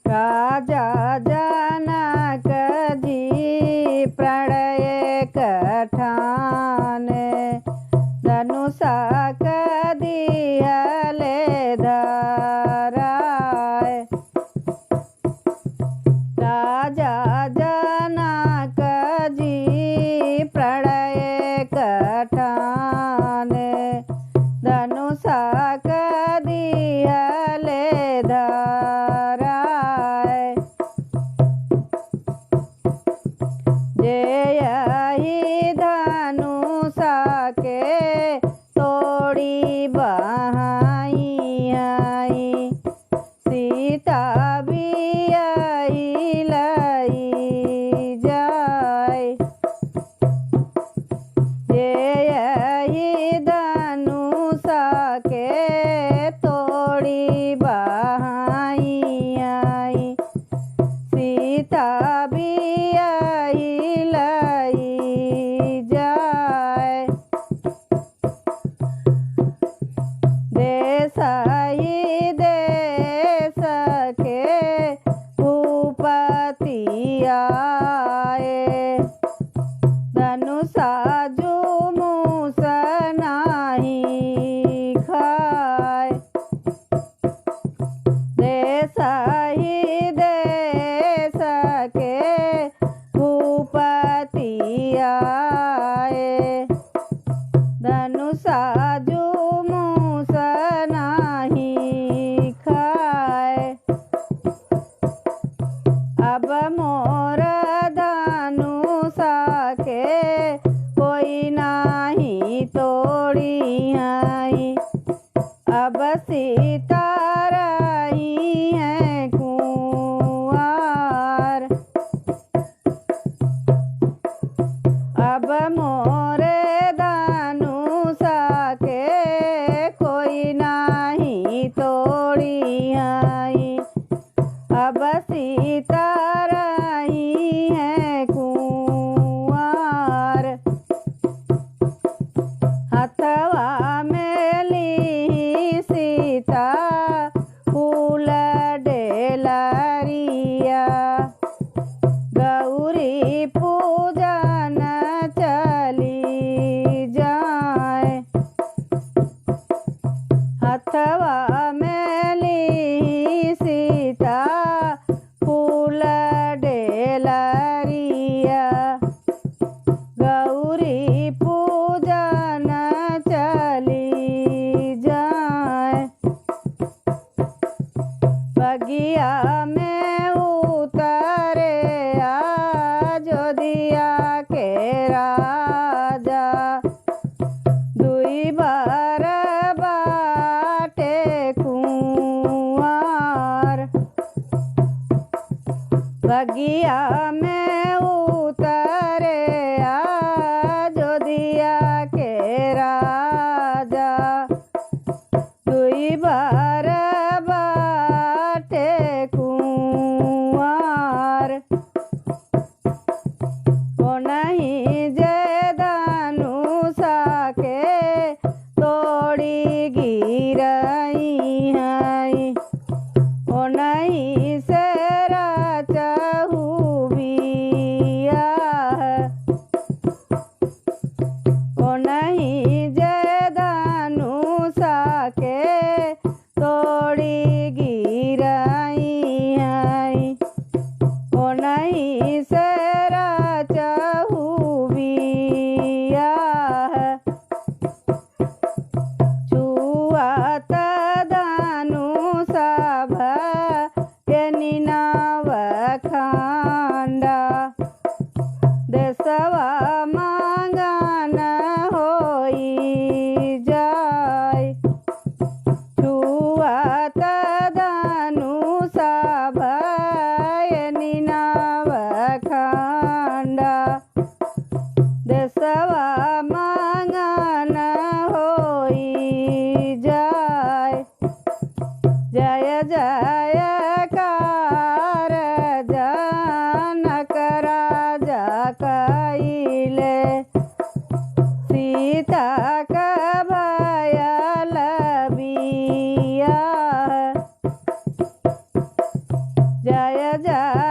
राजा जनक जी प्रणय कठाने धनुषा कदिहले धराए। राजा जनक जी प्रणय कठाने धनुषा कदिहले धराए। जयहि धनुषा के तोड़ी बहाई सीता बियाई लाई जाए। जयहि धनुषा के तोड़ी बहाई सीता बियाई लाई जाए। देश ही देश के भूपति आए धनुषा जुमूस नाही खाए। देश ही देश के भूपति आए धनुषा जुमूस नाही खाए। अब मोर धनुषा के कोई नाही तोड़ी आई। अब सीता रही है कुंवार। अब मोर धनुषा के कोई नाही तोड़ी आई। अब सीता रही है कुंवार। हथवा में ली सीता फूल डेलरिया गौरी पूजन चली जाए। हथवा में ली सीता फूल डेलरिया गौरी पूजन चली जाए। बगिया में उतरे अयोध्या के राजा दुई बार बाटे कुंवार। बगिया में उतरे अयोध्या के राजा दुई बार बाटे कुंवार। ओ नहीं जय धनुषा के तोड़ी गिरई है। ओ नहीं से राचहु बिया। ओ नहीं जय धनुषा के तोड़ी गिरई है। ओ नहीं से राचहु बिया। छुआत धनुषा भयनि नाव खांडा देशवा मांगन होई जाए। छुआत धनुषा भयनि नाव खांडा देशवा मांगन होई जाए। जय जयकार जनक राजा कइले सीता का भयल बिया। जय जा